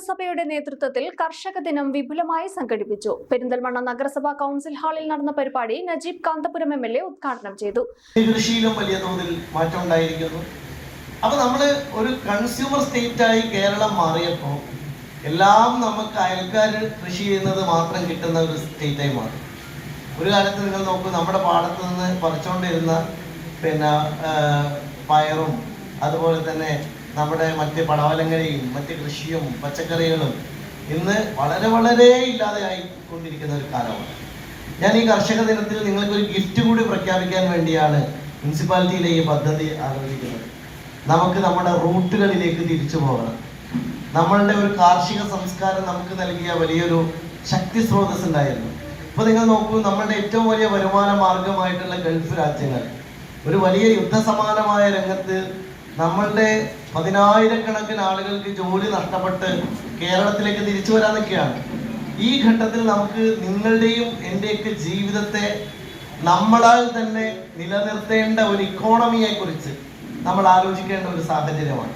നഗരസഭയുടെ നേതൃത്വത്തിൽ കർഷക ദിനം വിപുലമായി സംഘടിപ്പിച്ചു. പെരിന്തൽമണ്ണ നഗരസഭാ കൗൺസിൽ ഹാളിൽ നടന്ന പരിപാടി നജീബ് കാന്തപുരം MLA ഉദ്ഘാടനം ചെയ്തു. കൃഷിയിലും വലിയ തോതിൽ മാറ്റം ഉണ്ടായിരിക്കുന്നു. അപ്പോൾ നമ്മൾ ഒരു കൺസ്യൂമർ സ്റ്റേറ്റായി കേരളം മാറിയപ്പോൾ എല്ലാം നമുക്ക് അയൽക്കാർ കൃഷി ചെയ്യുന്നത് മാത്രം കിട്ടുന്ന ഒരു സ്റ്റേറ്റായി മാറി. ഒരു കാലത്ത് നിങ്ങൾ നോക്കൂ, നമ്മുടെ പാടത്ത് നിന്ന് പറിച്ചുകൊണ്ടിരുന്ന പയറും അതുപോലെ തന്നെ നമ്മുടെ മറ്റ് പടവലങ്ങയും മറ്റ് കൃഷിയും പച്ചക്കറികളും ഇന്ന് വളരെ വളരെ ഇല്ലാതെയായിക്കൊണ്ടിരിക്കുന്ന ഒരു കാലമാണ്. ഞാൻ ഈ കർഷക ദിനത്തിൽ നിങ്ങൾക്കൊരു ഗിഫ്റ്റ് കൂടി പ്രഖ്യാപിക്കാൻ വേണ്ടിയാണ് മുനിസിപ്പാലിറ്റിയിലെ ഈ പദ്ധതി ആലോചിക്കുന്നത്. നമുക്ക് നമ്മുടെ റൂട്ടുകളിലേക്ക് തിരിച്ചു പോകണം. നമ്മളുടെ ഒരു കാർഷിക സംസ്കാരം നമുക്ക് നൽകിയ വലിയൊരു ശക്തി സ്രോതസ് ഉണ്ടായിരുന്നു. ഇപ്പോൾ നിങ്ങൾ നോക്കൂ, നമ്മളുടെ ഏറ്റവും വലിയ വരുമാന മാർഗമായിട്ടുള്ള ഗൾഫ് രാജ്യങ്ങൾ ഒരു വലിയ യുദ്ധസമാനമായ രംഗത്ത് നമ്മളുടെ 10,000-കണക്കിന് ആളുകൾക്ക് ജോലി നഷ്ടപ്പെട്ട് കേരളത്തിലേക്ക് തിരിച്ചു വരാൻ നിൽക്കുകയാണ്. ഈ ഘട്ടത്തിൽ നമുക്ക് നിങ്ങളുടെയും എൻ്റെയൊക്കെ ജീവിതത്തെ നമ്മളാൽ തന്നെ നിലനിർത്തേണ്ട ഒരു ഇക്കോണമിയെ കുറിച്ച് നമ്മൾ ആലോചിക്കേണ്ട ഒരു സാഹചര്യമാണ്.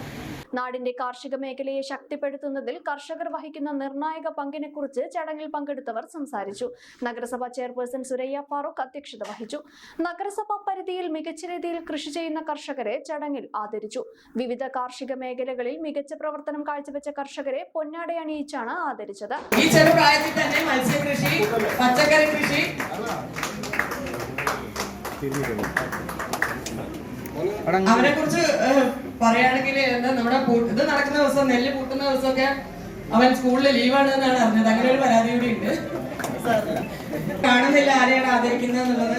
നാടിന്റെ കാർഷിക മേഖലയെ ശക്തിപ്പെടുത്തുന്നതിൽ കർഷകർ വഹിക്കുന്ന നിർണായക പങ്കിനെ കുറിച്ച് ചടങ്ങിൽ പങ്കെടുത്തവർ സംസാരിച്ചു. നഗരസഭാ ചെയർപേഴ്സൺ സുരയ്യ ഫാറൂഖ് അധ്യക്ഷത വഹിച്ചു. നഗരസഭാ പരിധിയിൽ മികച്ച രീതിയിൽ കൃഷി ചെയ്യുന്ന കർഷകരെ ചടങ്ങിൽ ആദരിച്ചു. വിവിധ കാർഷിക മേഖലകളിൽ മികച്ച പ്രവർത്തനം കാഴ്ചവെച്ച കർഷകരെ പൊന്നാട അണിയിച്ചാണ് ആദരിച്ചത്. ഈ ചെറുപ്രായത്തിൽ തന്നെ മത്സ്യകൃഷി, പച്ചക്കറി കൃഷി, അവരെ കുറിച്ച് പറയുകയാണെങ്കിൽ നമ്മുടെ ഇത് നടക്കുന്ന ദിവസം, നെല്ല് പൂട്ടുന്ന ദിവസമൊക്കെ അവൻ സ്കൂളിൽ ലീവാണ് എന്നാണ് അറിഞ്ഞത്. അങ്ങനെ ഒരു പരാതി കൂടി ഉണ്ട്. കാണുന്നില്ല ആരെയാണ് ആദരിക്കുന്നത് എന്നുള്ളത്.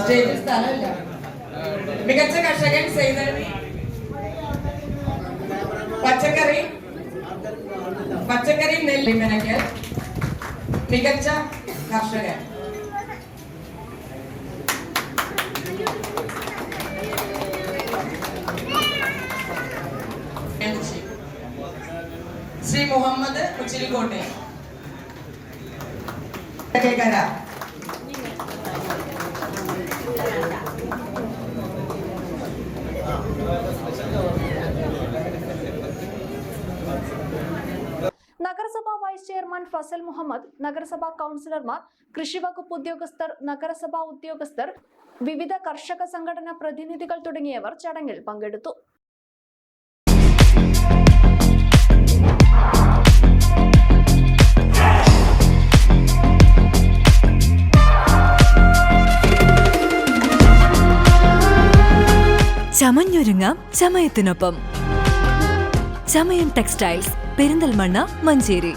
സ്റ്റേജിൽ സ്ഥലമില്ല. മികച്ച കർഷകൻ സൈതലവി, പച്ചക്കറി നെല്ല് മെനക്കൽ, മികച്ച കർഷകൻ. ശ്രീ മുഹമ്മദ് കൊച്ചിലിക്കോട്ടെ. നഗരസഭാ വൈസ് ചെയർമാൻ ഫസൽ മുഹമ്മദ്, നഗരസഭാ കൗൺസിലർമാർ, കൃഷി വകുപ്പ് ഉദ്യോഗസ്ഥർ, നഗരസഭാ ഉദ്യോഗസ്ഥർ, വിവിധ കർഷക സംഘടനാ പ്രതിനിധികൾ തുടങ്ങിയവർ ചടങ്ങിൽ പങ്കെടുത്തു. ചമഞ്ഞൊരുങ്ങാം ചമയത്തിനൊപ്പം. ചമയം ടെക്സ്റ്റൈൽസ്, പെരിന്തൽമണ്ണ, മഞ്ചേരി.